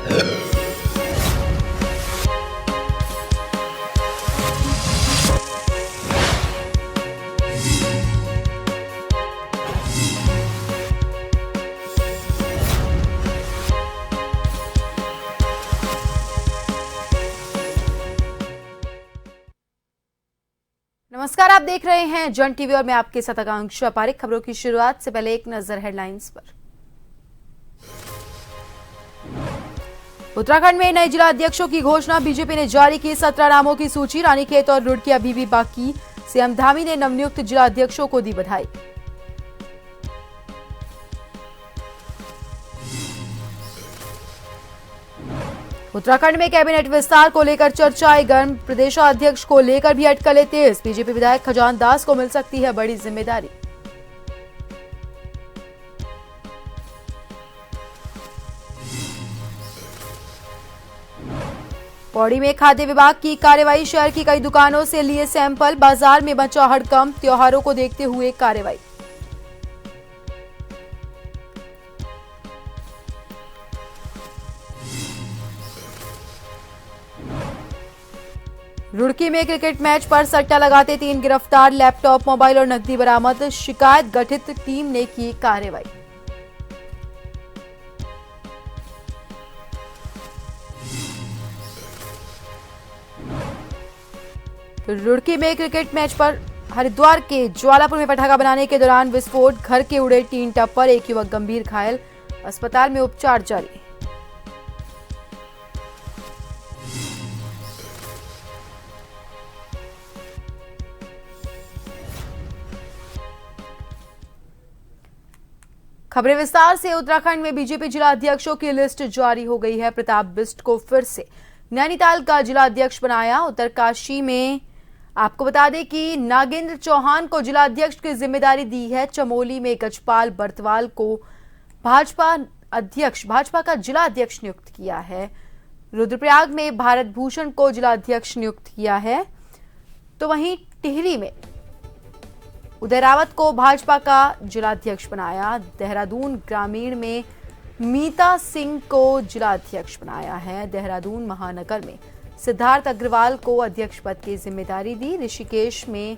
नमस्कार, आप देख रहे हैं जन टीवी और मैं आपके साथ आकांक्षा पारिक। खबरों की शुरुआत से पहले एक नजर हेडलाइंस पर। उत्तराखंड में नए जिला अध्यक्षों की घोषणा, बीजेपी ने जारी की 17 नामों की सूची। रानीखेत और रुड़की अभी भी बाकी। सीएम धामी ने नवनियुक्त जिला अध्यक्षों को दी बधाई। उत्तराखंड में कैबिनेट विस्तार को लेकर चर्चाएं गर्म। प्रदेशाध्यक्ष को लेकर भी अटकलें तेज। बीजेपी विधायक खजान दास को मिल सकती है बड़ी जिम्मेदारी। पौड़ी में खाद्य विभाग की कार्रवाई, शहर की कई दुकानों से लिए सैंपल। बाजार में मचा हड़कंप, त्योहारों को देखते हुए कार्रवाई। रुड़की में क्रिकेट मैच पर सट्टा लगाते 3 गिरफ्तार। लैपटॉप, मोबाइल और नकदी बरामद। शिकायत गठित टीम ने की कार्रवाई। रुड़की में क्रिकेट मैच पर हरिद्वार के ज्वालापुर में पटाखा बनाने के दौरान विस्फोट। घर के उड़े टीन टप्पर, एक युवक गंभीर घायल, अस्पताल में उपचार जारी। खबरें विस्तार से। उत्तराखंड में बीजेपी जिला अध्यक्षों की लिस्ट जारी हो गई है। प्रताप बिष्ट को फिर से नैनीताल का जिला अध्यक्ष बनाया। उत्तरकाशी में आपको बता दें कि नागेंद्र चौहान को जिला अध्यक्ष की जिम्मेदारी दी है। चमोली में गजपाल बर्तवाल को भाजपा का जिला अध्यक्ष नियुक्त किया है। रुद्रप्रयाग में भारत भूषण को जिला अध्यक्ष नियुक्त किया है। तो वहीं टिहरी में उदय रावत को भाजपा का जिलाध्यक्ष बनाया। देहरादून ग्रामीण में मीता सिंह को जिलाध्यक्ष बनाया है। देहरादून महानगर में सिद्धार्थ अग्रवाल को अध्यक्ष पद की जिम्मेदारी दी। ऋषिकेश में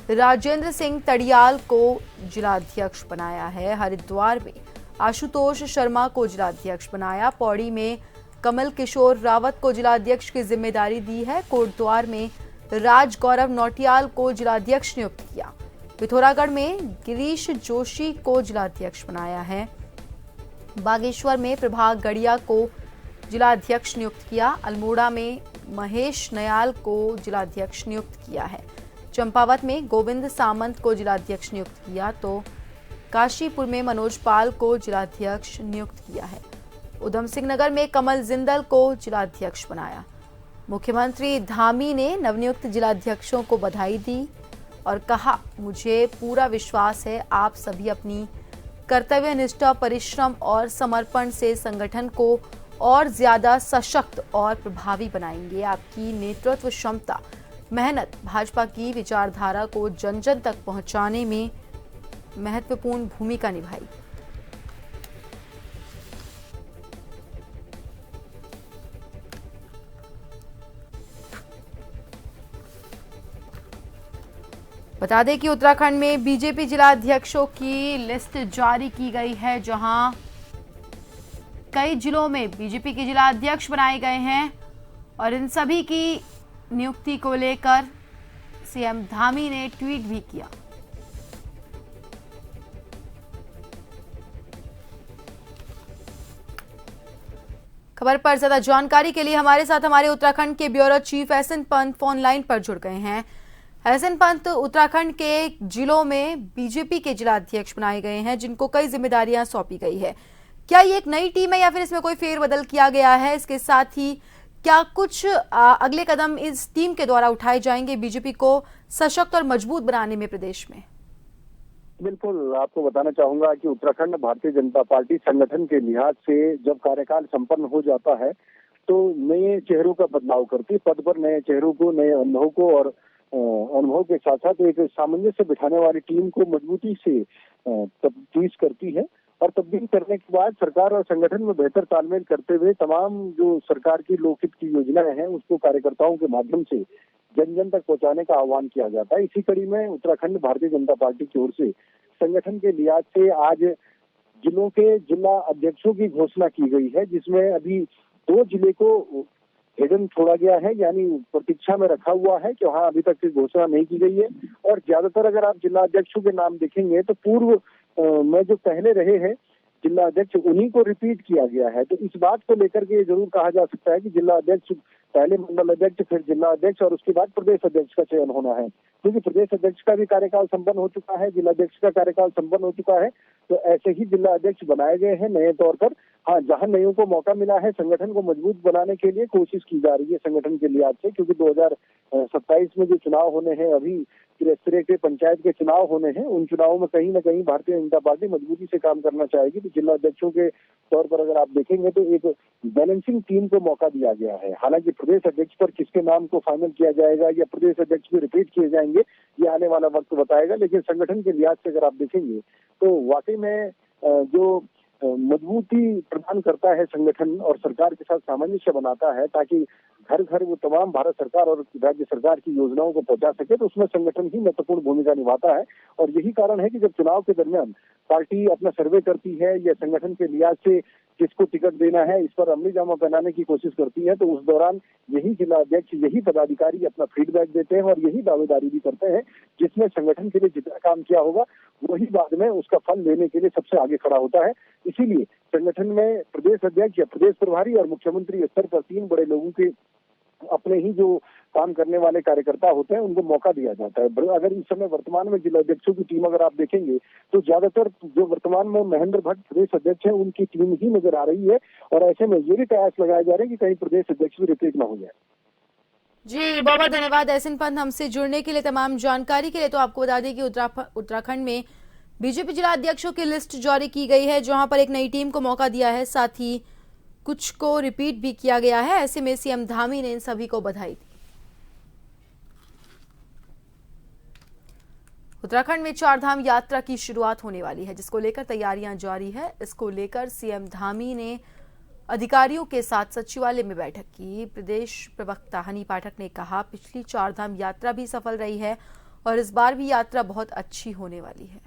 राजेंद्र सिंह तड़ियाल को जिलाध्यक्ष बनाया है। हरिद्वार में आशुतोष शर्मा को जिलाध्यक्ष बनाया। पौड़ी में कमल किशोर रावत को जिलाध्यक्ष की जिम्मेदारी दी है। कोटद्वार में राज गौरव नौटियाल को जिलाध्यक्ष नियुक्त किया। पिथौरागढ़ में गिरीश जोशी को जिलाध्यक्ष बनाया है। बागेश्वर में प्रभाग गड़िया को जिलाध्यक्ष नियुक्त किया। अल्मोड़ा में महेश नयाल को जिलाध्यक्ष नियुक्त किया है। चंपावत में गोविंद सामंत को जिलाध्यक्ष नियुक्त किया। तो काशीपुर में मनोज पाल को जिलाध्यक्ष नियुक्त किया है। उधम सिंह नगर में कमल जिंदल को जिलाध्यक्ष बनाया। मुख्यमंत्री धामी ने नवनियुक्त जिलाध्यक्षों को बधाई दी और कहा, मुझे पूरा विश्वास है आप सभी अपनी कर्तव्य निष्ठा, परिश्रम और समर्पण से संगठन को और ज्यादा सशक्त और प्रभावी बनाएंगे। आपकी नेतृत्व क्षमता, मेहनत भाजपा की विचारधारा को जन जन तक पहुंचाने में महत्वपूर्ण भूमिका निभाई। बता दें कि उत्तराखंड में बीजेपी जिला अध्यक्षों की लिस्ट जारी की गई है, जहां कई जिलों में बीजेपी के जिला अध्यक्ष बनाए गए हैं और इन सभी की नियुक्ति को लेकर सीएम धामी ने ट्वीट भी किया। खबर पर ज्यादा जानकारी के लिए हमारे साथ हमारे उत्तराखंड के bureau chief SN Pant phone line पर जुड़ गए हैं। एसएन पंत, उत्तराखंड के जिलों में बीजेपी के जिला अध्यक्ष बनाए गए हैं, जिनको कई जिम्मेदारियां सौंपी गई है। क्या ये एक नई टीम है या फिर इसमें कोई फेरबदल किया गया है? इसके साथ ही क्या कुछ अगले कदम इस टीम के द्वारा उठाए जाएंगे बीजेपी को सशक्त और मजबूत बनाने में प्रदेश में? बिल्कुल, आपको बताना चाहूंगा कि उत्तराखंड भारतीय जनता पार्टी संगठन के लिहाज से जब कार्यकाल संपन्न हो जाता है तो नए चेहरों का बदलाव करती है। पद पर नए चेहरों को, नए अनुभव को और अनुभव के साथ साथ एक सामंजस्य बिठाने वाली टीम को मजबूती से तफ्तीश करती है और तब्दील करने के बाद सरकार और संगठन में बेहतर तालमेल करते हुए तमाम जो सरकार की लोकहित की योजनाएं हैं उसको कार्यकर्ताओं के माध्यम से जन जन तक पहुंचाने का आह्वान किया जाता है। इसी कड़ी में उत्तराखंड भारतीय जनता पार्टी की ओर से संगठन के लिहाज से आज जिलों के जिला अध्यक्षों की घोषणा की गई है, जिसमें अभी 2 जिले को हिडन छोड़ा गया है, यानी प्रतीक्षा में रखा हुआ है कि वहाँ अभी तक की घोषणा नहीं की गई है। और ज्यादातर अगर आप जिला अध्यक्षों के नाम देखेंगे तो पूर्व में जो पहले रहे हैं जिला अध्यक्ष उन्हीं को रिपीट किया गया है। तो इस बात को लेकर के ये जरूर कहा जा सकता है कि जिला अध्यक्ष पहले मंडल अध्यक्ष, फिर जिला अध्यक्ष और उसके बाद प्रदेश अध्यक्ष का चयन होना है, क्योंकि प्रदेश अध्यक्ष का भी कार्यकाल संपन्न हो चुका है, जिला अध्यक्ष का कार्यकाल संपन्न हो चुका है। तो ऐसे ही जिला अध्यक्ष बनाए गए हैं नए तौर पर। हाँ, जहां नयों को मौका मिला है, संगठन को मजबूत बनाने के लिए कोशिश की जा रही है संगठन के लिहाज से, क्योंकि 2027 में जो चुनाव होने हैं, अभी त्रिस्तरीय के पंचायत के चुनाव होने हैं, उन चुनावों में कहीं ना कहीं भारतीय जनता पार्टी मजबूती से काम करना चाहेगी। तो जिला अध्यक्षों के तौर पर अगर आप देखेंगे तो एक बैलेंसिंग टीम को मौका दिया गया है। हालांकि प्रदेश अध्यक्ष पर किसके नाम को फाइनल किया जाएगा या प्रदेश अध्यक्ष भी रिपीट किए जाएंगे, ये आने वाला वक्त बताएगा। लेकिन संगठन के लिहाज से अगर आप देखेंगे तो वाकई में जो मजबूती प्रदान करता है संगठन और सरकार के साथ सामंजस्य बनाता है, ताकि घर घर वो तमाम भारत सरकार और राज्य सरकार की योजनाओं को पहुंचा सके, तो उसमें संगठन ही महत्वपूर्ण भूमिका निभाता है। और यही कारण है कि जब चुनाव के दरमियान पार्टी अपना सर्वे करती है या संगठन के लिहाज से किसको टिकट देना है, इस पर अमली जामा पहनाने की कोशिश करती है, तो उस दौरान यही जिला अध्यक्ष, यही पदाधिकारी अपना फीडबैक देते हैं और यही दावेदारी भी करते हैं, जिसमें संगठन के लिए जितना काम किया होगा वही बाद में उसका फल लेने के लिए सबसे आगे खड़ा होता है। इसीलिए संगठन में प्रदेश अध्यक्ष या प्रदेश प्रभारी और मुख्यमंत्री स्तर पर 3 बड़े लोगों के अपने ही जो काम करने वाले कार्यकर्ता होते हैं उनको मौका दिया जाता है। अगर इस समय वर्तमान में जिला अध्यक्षों की टीम अगर आप देखेंगे तो ज्यादातर जो वर्तमान में महेंद्र भट्ट प्रदेश अध्यक्ष है उनकी टीम ही नजर आ रही है, और ऐसे में ये भी प्रयास लगाए जा रहे हैं कि कहीं प्रदेश अध्यक्ष भी रिपीट न हो जाए। जी, बहुत बहुत धन्यवाद एहसन पंत हमसे जुड़ने के लिए, तमाम जानकारी के लिए। तो आपको बता दें कि उत्तराखंड में बीजेपी जिला अध्यक्षों की लिस्ट जारी की गई है, जहां पर एक नई टीम को मौका दिया है, साथ ही कुछ को रिपीट भी किया गया है। ऐसे में सीएम धामी ने इन सभी को बधाई दी। उत्तराखंड में 4 धाम यात्रा की शुरुआत होने वाली है, जिसको लेकर तैयारियां जारी है। इसको लेकर सीएम धामी ने अधिकारियों के साथ सचिवालय में बैठक की। प्रदेश प्रवक्ता हनी पाठक ने कहा, पिछली 4 धाम यात्रा भी सफल रही है और इस बार भी यात्रा बहुत अच्छी होने वाली है।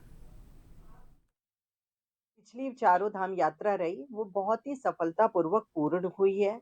पिछली 4 धाम यात्रा रही वो बहुत ही सफलतापूर्वक पूर्ण हुई है।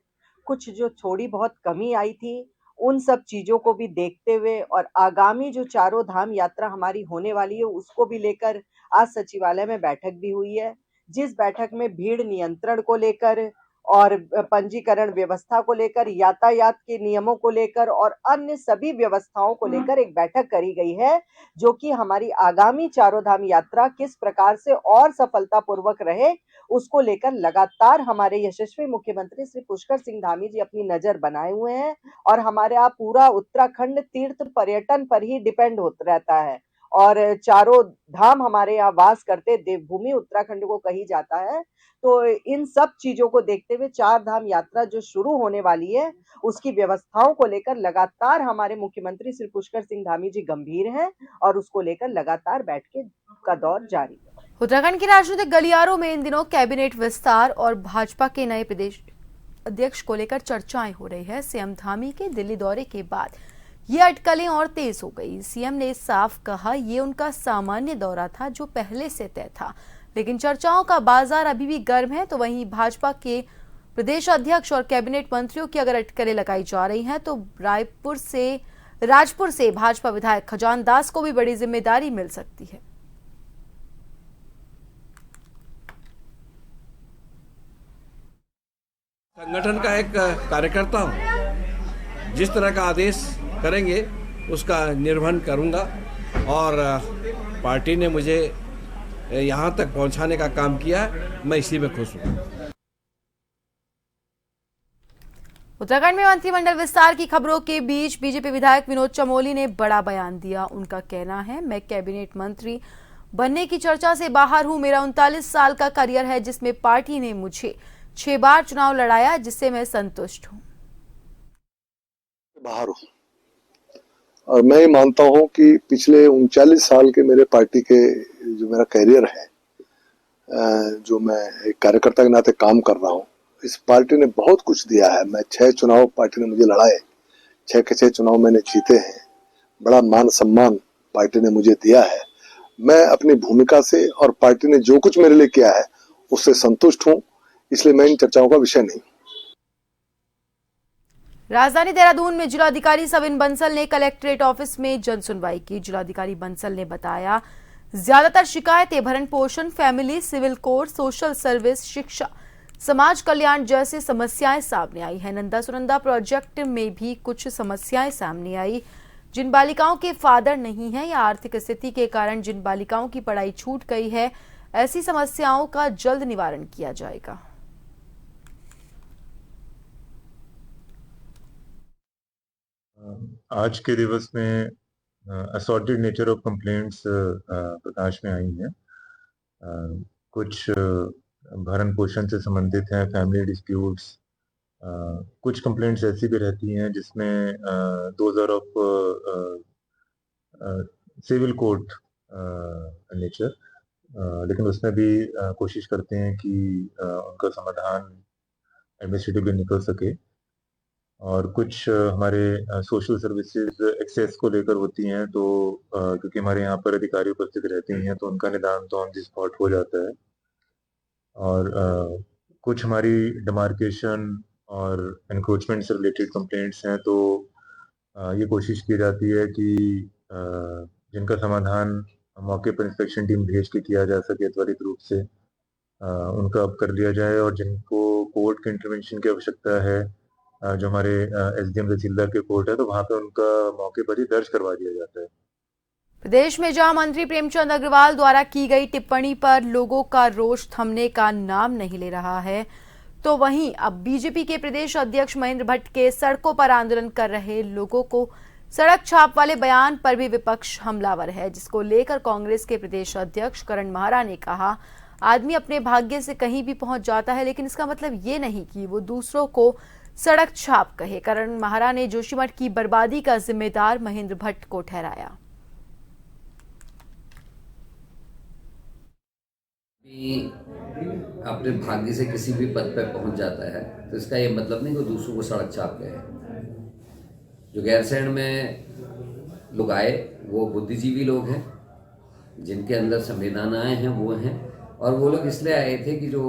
कुछ जो थोड़ी बहुत कमी आई थी उन सब चीजों को भी देखते हुए और आगामी जो 4 धाम यात्रा हमारी होने वाली है उसको भी लेकर आज सचिवालय में बैठक भी हुई है, जिस बैठक में भीड़ नियंत्रण को लेकर और पंजीकरण व्यवस्था को लेकर, यातायात के नियमों को लेकर और अन्य सभी व्यवस्थाओं को लेकर एक बैठक करी गई है, जो कि हमारी आगामी 4 धाम यात्रा किस प्रकार से और सफलतापूर्वक रहे उसको लेकर लगातार हमारे यशस्वी मुख्यमंत्री श्री पुष्कर सिंह धामी जी अपनी नजर बनाए हुए हैं। और हमारे यहाँ पूरा उत्तराखंड तीर्थ पर्यटन पर ही डिपेंड रहता है और 4 धाम हमारे यहाँ वास करते देवभूमि उत्तराखंड को कही जाता है। तो इन सब चीजों को देखते हुए 4 धाम यात्रा जो शुरू होने वाली है उसकी व्यवस्थाओं को लेकर लगातार हमारे मुख्यमंत्री श्री पुष्कर सिंह धामी जी गंभीर हैं और उसको लेकर लगातार बैठक का दौर जारी है। उत्तराखंड के राजनीतिक गलियारों में इन दिनों कैबिनेट विस्तार और भाजपा के नए प्रदेश अध्यक्ष को लेकर चर्चाएं हो रही है। सीएम धामी के दिल्ली दौरे के बाद ये अटकलें और तेज हो गई। सीएम ने साफ कहा, ये उनका सामान्य दौरा था जो पहले से तय था, लेकिन चर्चाओं का बाजार अभी भी गर्म है। तो वहीं भाजपा के प्रदेश अध्यक्ष और कैबिनेट मंत्रियों की अगर अटकलें लगाई जा रही हैं तो राजपुर से भाजपा विधायक खजान दास को भी बड़ी जिम्मेदारी मिल सकती है। संगठन का एक कार्यकर्ता हूं, जिस तरह का आदेश करेंगे उसका निर्वहन करूंगा और पार्टी ने मुझे यहां तक पहुंचाने का काम किया, मैं इसी में खुश हूं। उत्तराखंड में मंत्रिमंडल विस्तार की खबरों के बीच बीजेपी विधायक विनोद चमोली ने बड़ा बयान दिया। उनका कहना है, मैं कैबिनेट मंत्री बनने की चर्चा से बाहर हूं। मेरा 39 साल का करियर है जिसमें पार्टी ने मुझे 6 बार चुनाव लड़ाया, जिससे मैं संतुष्ट हूं। बाहर हूं और मैं मानता हूं कि पिछले 39 साल के मेरे पार्टी के जो मेरा करियर है जो मैं एक कार्यकर्ता के नाते काम कर रहा हूँ, इस पार्टी ने बहुत कुछ दिया है। मैं 6 चुनाव पार्टी ने मुझे लड़ाए, 6 के 6 चुनाव मैंने जीते हैं। बड़ा मान सम्मान पार्टी ने मुझे दिया है। मैं अपनी भूमिका से और पार्टी ने जो कुछ मेरे लिए किया है उससे संतुष्ट हूँ, इसलिए मैं इन चर्चाओं का विषय नहीं। राजधानी देहरादून में जिलाधिकारी सविन बंसल ने कलेक्ट्रेट ऑफिस में जन सुनवाई की। जिलाधिकारी बंसल ने बताया, ज्यादातर शिकायतें भरण पोषण, family, civil code, social service, शिक्षा, समाज कल्याण जैसे समस्याएं सामने आई है। नंदा सुनंदा प्रोजेक्ट में भी कुछ समस्याएं सामने आई। जिन बालिकाओं के फादर नहीं है या आर्थिक स्थिति के कारण जिन बालिकाओं की पढ़ाई छूट गई है, ऐसी समस्याओं का जल्द निवारण किया जाएगा। आज के दिवस में असॉर्टेड नेचर ऑफ कंप्लेंट्स प्रकाश में आई हैं। कुछ भरण पोषण से संबंधित हैं, फैमिली डिस्प्यूट्स। कुछ कंप्लेंट्स ऐसी भी रहती हैं जिसमें 2000 ऑफ सिविल कोर्ट नेचर, लेकिन उसमें भी कोशिश करते हैं कि उनका समाधान एडमिनिस्ट्रेटिवली निकल सके। और कुछ हमारे सोशल सर्विसेज एक्सेस को लेकर होती हैं, तो क्योंकि हमारे यहाँ पर अधिकारी उपस्थित रहते हैं तो उनका निदान तो ऑन द स्पॉट हो जाता है। और कुछ हमारी डिमार्केशन और एनक्रोचमेंट से रिलेटेड कंप्लेंट्स हैं, तो ये कोशिश की जाती है कि जिनका समाधान मौके पर इंस्पेक्शन टीम भेज के किया जा सके त्वरित रूप से, उनका अब कर लिया जाए। और जिनको कोर्ट के इंटरवेंशन की आवश्यकता है, जो हमारे एसडीएम तहसीलदार के कोर्ट है, तो वहां पे उनका मौके पर ही दर्ज करवा दिया जाता है। प्रदेश में जहां मंत्री प्रेमचंद अग्रवाल द्वारा की गई टिप्पणी पर लोगों का रोष थमने का नाम नहीं ले रहा है, तो वहीं अब बीजेपी के प्रदेश अध्यक्ष महेंद्र भट्ट के सड़कों पर आंदोलन कर रहे लोगों को सड़क छाप वाले बयान पर भी विपक्ष हमलावर है, जिसको लेकर कांग्रेस के प्रदेश अध्यक्ष करण माहरा ने कहा, आदमी अपने भाग्य से कहीं भी पहुंच जाता है, लेकिन इसका मतलब ये नहीं कि वो दूसरों को सड़क छाप कहे। करण माहरा ने जोशीमठ की बर्बादी का जिम्मेदार महेंद्र भट्ट को ठहराया। अपने भाग्य से किसी भी पद पर पहुंच जाता है, तो इसका ये मतलब नहीं कि दूसरों को सड़क छाप कहे। जो गैरसैंण में लोग आए वो बुद्धिजीवी लोग हैं, जिनके अंदर संवेदनाएं हैं वो हैं, और वो लोग इसलिए आए थे कि जो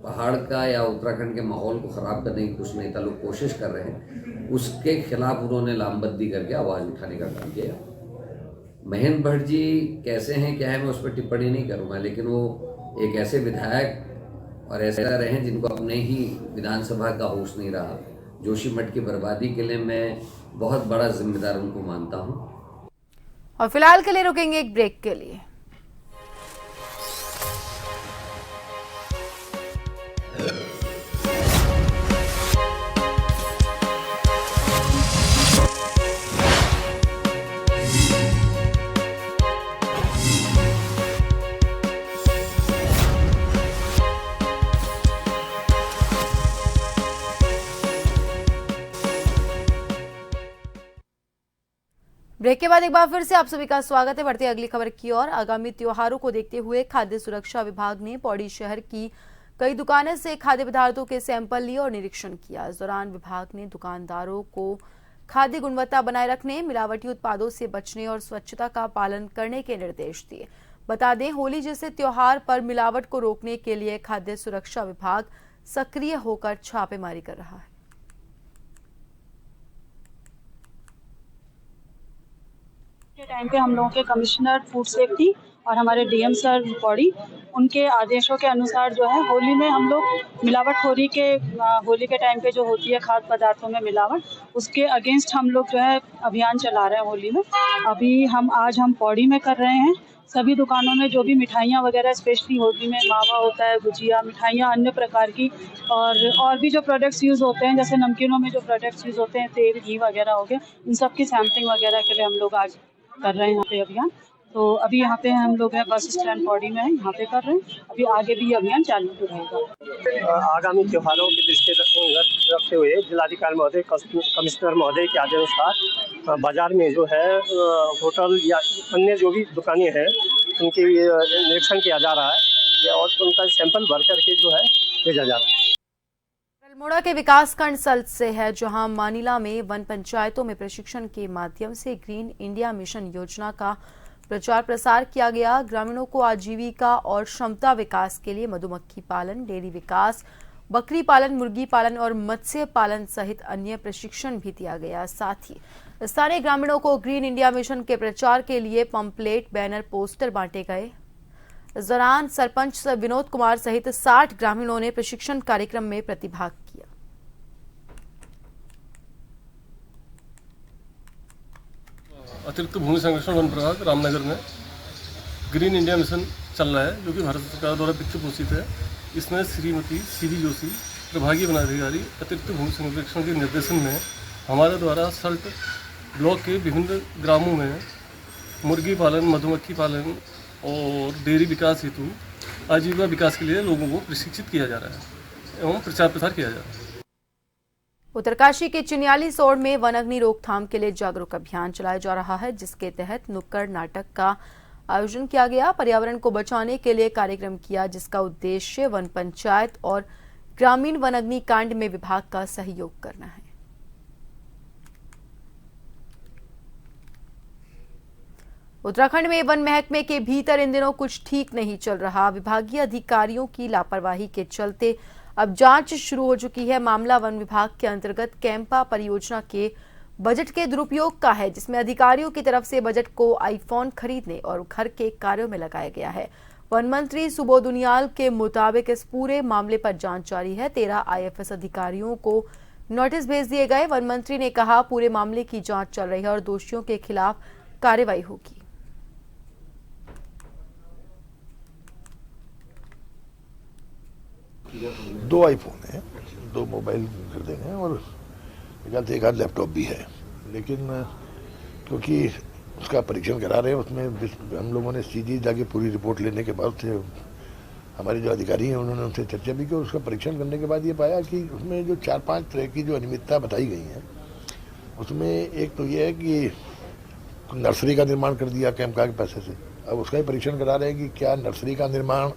पहाड़ का या उत्तराखंड के माहौल को ख़राब करने की कुछ नेता लोग कोशिश कर रहे हैं, उसके खिलाफ उन्होंने लामबंदी करके आवाज़ उठाने का काम किया। महेंद्र भट्ट जी कैसे हैं क्या है मैं उस पर टिप्पणी नहीं करूँगा, लेकिन वो एक ऐसे विधायक और ऐसे रहे हैं जिनको अपने ही विधानसभा का होश नहीं रहा। जोशीमठ की बर्बादी के लिए मैं बहुत बड़ा जिम्मेदार उनको मानता हूँ। और फिलहाल के लिए रुकेंगे एक ब्रेक के लिए। ब्रेक के बाद एक बार फिर से आप सभी का स्वागत है। बढ़ते अगली खबर की ओर। आगामी त्योहारों को देखते हुए खाद्य सुरक्षा विभाग ने पौड़ी शहर की कई दुकानों से खाद्य पदार्थों के सैंपल लिए और निरीक्षण किया। इस दौरान विभाग ने दुकानदारों को खाद्य गुणवत्ता बनाए रखने, मिलावटी उत्पादों से बचने और स्वच्छता का पालन करने के निर्देश दिए। बता दें, होली जैसे त्योहार पर मिलावट को रोकने के लिए खाद्य सुरक्षा विभाग सक्रिय होकर छापेमारी कर रहा है। टाइम पे हम लोगों के कमिश्नर फूड सेफ्टी और हमारे डीएम सर पौड़ी, उनके आदेशों के अनुसार जो है होली में हम लोग मिलावटखोरी के होली के टाइम पे जो होती है खाद्य पदार्थों में मिलावट, उसके अगेंस्ट हम लोग जो है अभियान चला रहे हैं होली में। अभी आज हम पौड़ी में कर रहे हैं। सभी दुकानों में जो भी मिठाइयाँ वगैरह, स्पेशली होली में मावा होता है, गुजिया, मिठाइयाँ, अन्य प्रकार की और भी जो प्रोडक्ट्स यूज़ होते हैं, जैसे नमकीनों में जो प्रोडक्ट्स यूज़ होते हैं, तेल, घी वगैरह हो गया, इन सब की सैम्पलिंग वगैरह के लिए हम लोग आज कर रहे हैं यहाँ पे अभियान। तो अभी यहाँ पे हम लोग हैं बस स्टैंड पौड़ी में है, यहाँ पे कर रहे हैं। अभी आगे भी अभियान चालू रहेगा। आगामी त्योहारों की दृष्टि रखते हुए जिलाधिकारी महोदय, कमिश्नर महोदय के आदेशानुसार बाजार में जो है होटल या अन्य जो भी दुकानें हैं उनके निरीक्षण किया जा रहा है। गया और उनका सैंपल भर करके जो है भेजा जा रहा है। अल्मोड़ा के विकासखंड सल्ट से है, जहां मानिला में वन पंचायतों में प्रशिक्षण के माध्यम से ग्रीन इंडिया मिशन योजना का प्रचार प्रसार किया गया। ग्रामीणों को आजीविका और क्षमता विकास के लिए मधुमक्खी पालन, डेयरी विकास, बकरी पालन, मुर्गी पालन और मत्स्य पालन सहित अन्य प्रशिक्षण भी दिया गया। साथ ही स्थानीय ग्रामीणों को ग्रीन इंडिया मिशन के प्रचार के लिए पंपलेट, बैनर, पोस्टर बांटे गए। इस दौरान सरपंच विनोद कुमार सहित 60 ग्रामीणों ने प्रशिक्षण कार्यक्रम में प्रतिभाग किया। अतिरिक्त भूमि संरक्षण वन प्रभाग रामनगर में ग्रीन इंडिया मिशन चल रहा है, जो कि भारत सरकार द्वारा वित्त पोषित है। इसमें श्रीमती सीवी जोशी, प्रभागीय वनाधिकारी, अतिरिक्त भूमि संरक्षण के निर्देशन में हमारे द्वारा सल्ट ब्लॉक के विभिन्न ग्रामों में मुर्गी पालन, मधुमक्खी पालन और डेयरी विकास हेतु आजीविका विकास के लिए लोगों को प्रशिक्षित किया जा रहा है एवं प्रचार प्रसार किया जा रहा है। उत्तरकाशी के चिन्याली सोड़ में वन अग्नि रोकथाम के लिए जागरूक अभियान चलाया जा रहा है, जिसके तहत नुक्कड़ नाटक का आयोजन किया गया। पर्यावरण को बचाने के लिए कार्यक्रम किया, जिसका उद्देश्य वन पंचायत और ग्रामीण वन अग्नि कांड में विभाग का सहयोग करना है। उत्तराखंड में वन महकमे के भीतर इन दिनों कुछ ठीक नहीं चल रहा। विभागीय अधिकारियों की लापरवाही के चलते अब जांच शुरू हो चुकी है। मामला वन विभाग के अंतर्गत कैंपा परियोजना के बजट के दुरुपयोग का है, जिसमें अधिकारियों की तरफ से बजट को आईफोन खरीदने और घर के कार्यों में लगाया गया है। वन मंत्री सुबोध उनियाल के मुताबिक इस पूरे मामले पर जांच जारी है। 13 IFS अधिकारियों को नोटिस भेज दिए गए। वन मंत्री ने कहा, पूरे मामले की जांच चल रही है और दोषियों के खिलाफ कार्रवाई होगी। दो आईफोन है, 2 मोबाइल खरीदे हैं और एक आध लैपटॉप भी है, लेकिन क्योंकि उसका परीक्षण करा रहे हैं, उसमें हम लोगों ने सीधी जाके पूरी रिपोर्ट लेने के बाद से हमारे जो अधिकारी हैं उन्होंने उनसे चर्चा भी की। उसका परीक्षण करने के बाद ये पाया कि उसमें जो 4-5 तरह की जो अनियमितता बताई गई हैं, उसमें एक तो ये है कि नर्सरी का निर्माण कर दिया कैंपा के पैसे से। अब उसका ही परीक्षण करा रहे हैं कि क्या नर्सरी का निर्माण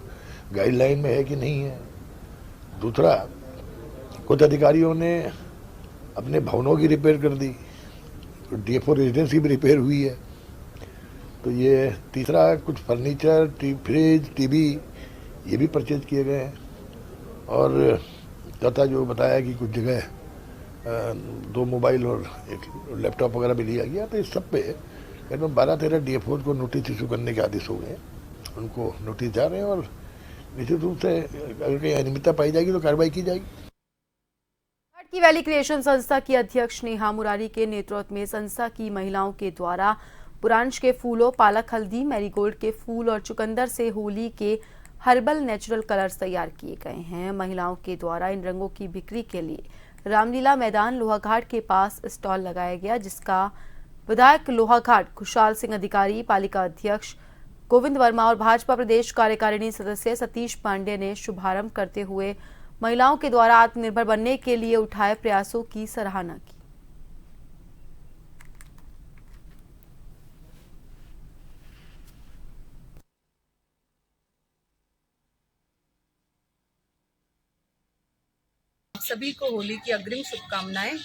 गाइडलाइन में है कि नहीं है। दूसरा, कुछ अधिकारियों ने अपने भवनों की रिपेयर कर दी, DFO रेजिडेंसी भी रिपेयर हुई है। तो ये तीसरा, कुछ फर्नीचर, फ्रिज, टीवी ये भी परचेज किए गए हैं। और चौथा जो बताया कि कुछ जगह 2 मोबाइल और 1 लैपटॉप वगैरह भी लिया गया। तो इस सब पे करीब 12-13 DFO को नोटिस इशू करने के आदेश हो गए, उनको नोटिस जा रहे हैं और निश्चित रूप से अगर कहीं अनियमितता पाई जाएगी तो कार्रवाई की जाएगी। की वैली क्रिएशन संस्था की अध्यक्ष नेहा मुरारी के नेतृत्व में संस्था की महिलाओं के द्वारा बुरांश के फूलों, पालक, हल्दी, मैरीगोल्ड के फूल और चुकंदर से होली के हर्बल नेचुरल कलर्स तैयार किए गए हैं। महिलाओं के द्वारा इन रंगों की बिक्री के लिए रामलीला मैदान लोहाघाट के पास स्टॉल लगाया गया, जिसका विधायक लोहाघाट खुशहाल सिंह अधिकारी, पालिका अध्यक्ष गोविंद वर्मा और भाजपा प्रदेश कार्यकारिणी सदस्य सतीश पांडे ने शुभारंभ करते हुए महिलाओं के द्वारा आत्मनिर्भर बनने के लिए उठाए प्रयासों की सराहना की। सभी को होली की अग्रिम शुभकामनाएं।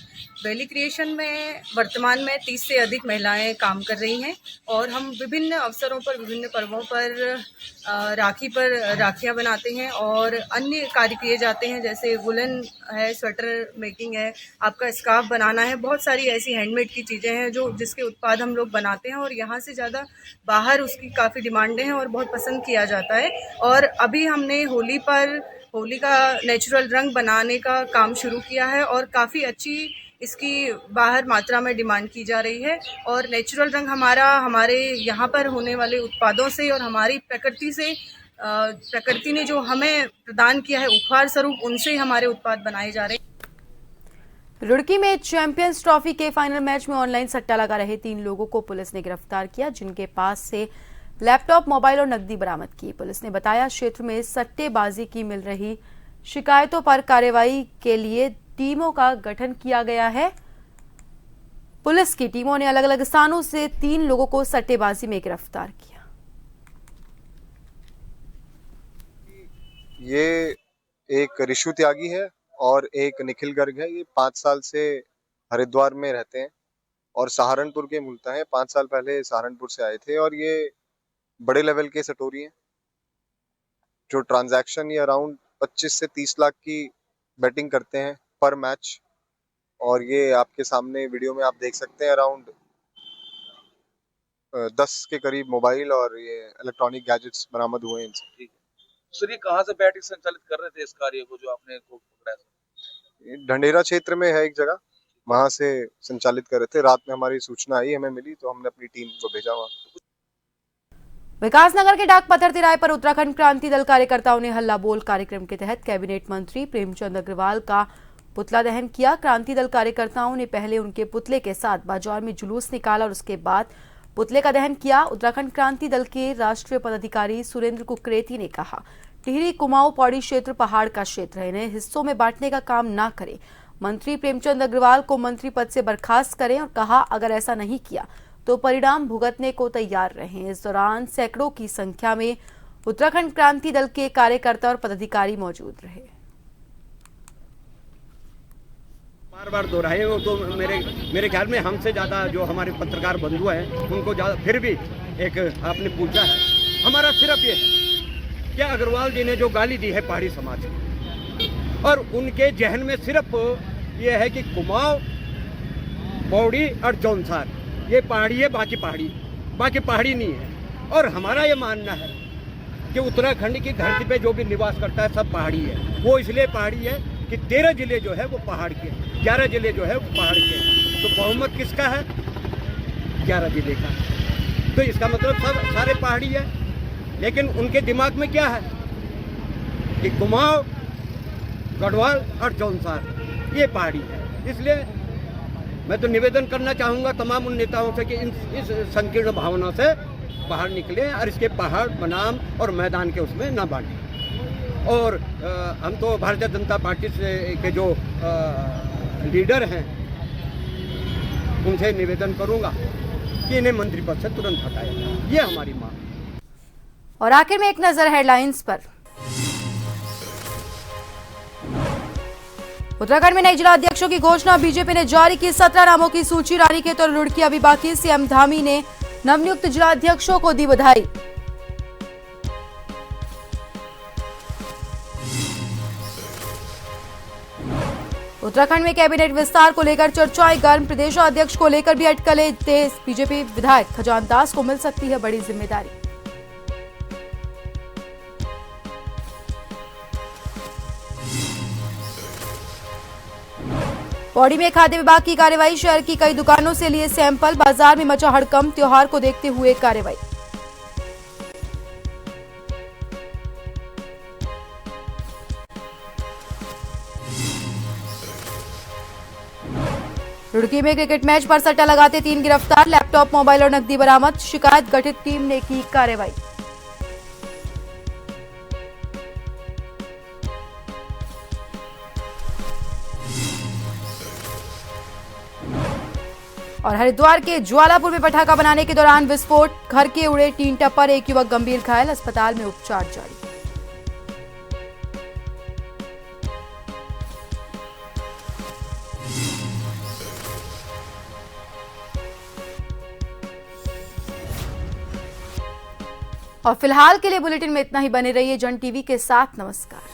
वैली क्रिएशन में वर्तमान में 30 से अधिक महिलाएं काम कर रही हैं और हम विभिन्न अवसरों पर, विभिन्न पर्वों पर राखी पर राखियां बनाते हैं और अन्य कार्य किए जाते हैं, जैसे वुलन है, स्वेटर मेकिंग है, आपका स्कार्फ बनाना है। बहुत सारी ऐसी हैंडमेड की चीज़ें हैं जो जिसके उत्पाद हम लोग बनाते हैं और यहाँ से ज़्यादा बाहर उसकी काफ़ी डिमांडें हैं और बहुत पसंद किया जाता है। और अभी हमने होली का नेचुरल रंग बनाने का काम शुरू किया है और काफ़ी अच्छी इसकी बाहर मात्रा में डिमांड की जा रही है। और नेचुरल रंग हमारे यहाँ पर होने वाले उत्पादों से और हमारी प्रकृति ने जो हमें प्रदान किया है उपहार स्वरूप, उनसे हमारे उत्पाद बनाए जा रहे हैं। रुड़की में चैंपियंस ट्रॉफी के फाइनल मैच में ऑनलाइन सट्टा लगा रहे 3 लोगों को पुलिस ने गिरफ्तार किया, जिनके पास से लैपटॉप, मोबाइल और नकदी बरामद की। पुलिस ने बताया, क्षेत्र में सट्टेबाजी की मिल रही शिकायतों पर कार्रवाई के लिए टीमों का गठन किया गया है। पुलिस की टीमों ने अलग अलग स्थानों से 3 लोगों को सट्टेबाजी में गिरफ्तार किया। ये एक ऋषु त्यागी है और एक निखिल गर्ग है। ये 5 साल से हरिद्वार में रहते हैं और सहारनपुर के मूलतः हैं। 5 साल पहले सहारनपुर से आए थे और ये बड़े लेवल के सटोरी हैं जो ट्रांजैक्शन ये अराउंड 25 से 30 लाख की बेटिंग करते हैं पर मैच। और ये आपके सामने वीडियो में आप देख सकते हैं अराउंड 10 के करीब मोबाइल और ये इलेक्ट्रॉनिक गैजेट्स बरामद हुए हैं इनसे। सर ये कहाँ से बैटिंग संचालित कर रहे थे इस कार्य को जो आपने को पकड़ा है? ढंडेरा क्षेत्र में है एक जगह, वहां से संचालित कर रहे थे। रात में हमारी सूचना आई, हमें मिली तो हमने अपनी टीम को भेजा वहां। विकासनगर के डाक पत्थर तिराहे पर उत्तराखंड क्रांति दल कार्यकर्ताओं ने हल्ला बोल कार्यक्रम के तहत कैबिनेट मंत्री प्रेमचंद अग्रवाल का पुतला दहन किया। क्रांति दल कार्यकर्ताओं ने पहले उनके पुतले के साथ बाजार में जुलूस निकाला और उसके बाद पुतले का दहन किया। उत्तराखंड क्रांति दल के राष्ट्रीय पदाधिकारी सुरेंद्र कुकरेती ने कहा, टिहरी, कुमाऊं, पौड़ी क्षेत्र पहाड़ का क्षेत्र है, इन्हें हिस्सों में बांटने का काम न करें। मंत्री प्रेमचंद अग्रवाल को मंत्री पद से बर्खास्त करें और कहा, अगर ऐसा नहीं किया तो परिणाम भुगतने को तैयार रहें। इस दौरान सैकड़ों की संख्या में उत्तराखंड क्रांति दल के कार्यकर्ता और पदाधिकारी मौजूद रहे। बार दोहराए हो तो मेरे ख्याल में हमसे ज्यादा जो हमारे पत्रकार बंधु हैं उनको ज्यादा फिर भी एक आपने पूछा है। हमारा सिर्फ ये है कि अग्रवाल जी ने जो गाली दी है पहाड़ी समाज को, और उनके जहन में सिर्फ ये है कि कुमाऊं, पौड़ी और जौनसार ये पहाड़ी है, बाकी पहाड़ी नहीं है। और हमारा ये मानना है कि उत्तराखंड की धरती पे जो भी निवास करता है सब पहाड़ी है। वो इसलिए पहाड़ी है कि 13 जिले जो है वो पहाड़ के, 11 जिले जो है वो पहाड़ के। तो बहुमत किसका है? 11 जिले का। तो इसका मतलब सब सारे पहाड़ी है। लेकिन उनके दिमाग में क्या है कि कुमाऊं, गढ़वाल और जौनसार ये पहाड़ी है। इसलिए मैं तो निवेदन करना चाहूँगा तमाम उन नेताओं से कि इस संकीर्ण भावना से बाहर निकले और इसके पहाड़ बनाम और मैदान के उसमें ना बांटें। और हम तो भारतीय जनता पार्टी से के जो लीडर हैं उनसे निवेदन करूंगा कि इन्हें मंत्री पद से तुरंत हटाया जाए। ये हमारी मांग। और आखिर में एक नजर हेडलाइंस पर। उत्तराखंड में नए जिला अध्यक्षों की घोषणा, बीजेपी ने जारी की 17 नामों की सूची। रानी के तो रुड़की अभी बाकी। सीएम धामी ने नवनियुक्त जिला अध्यक्षों को दी बधाई। उत्तराखंड में कैबिनेट विस्तार को लेकर चर्चाएं गर्म। प्रदेशाध्यक्ष को लेकर भी अटकलें तेज। बीजेपी विधायक खजान दास को मिल सकती है बड़ी जिम्मेदारी। पौड़ी में खाद्य विभाग की कार्रवाई। शहर की कई दुकानों से लिए सैंपल। बाजार में मचा हड़कंप। त्योहार को देखते हुए कार्रवाई। रुड़की में क्रिकेट मैच पर सट्टा लगाते 3 गिरफ्तार। लैपटॉप, मोबाइल और नकदी बरामद। शिकायत गठित टीम ने की कार्रवाई। और हरिद्वार के ज्वालापुर में पटाखा बनाने के दौरान विस्फोट। घर के उड़े टीन टप्पर। एक युवक गंभीर घायल। अस्पताल में उपचार जारी। और फिलहाल के लिए बुलेटिन में इतना ही। बने रहिए जन टीवी के साथ। नमस्कार।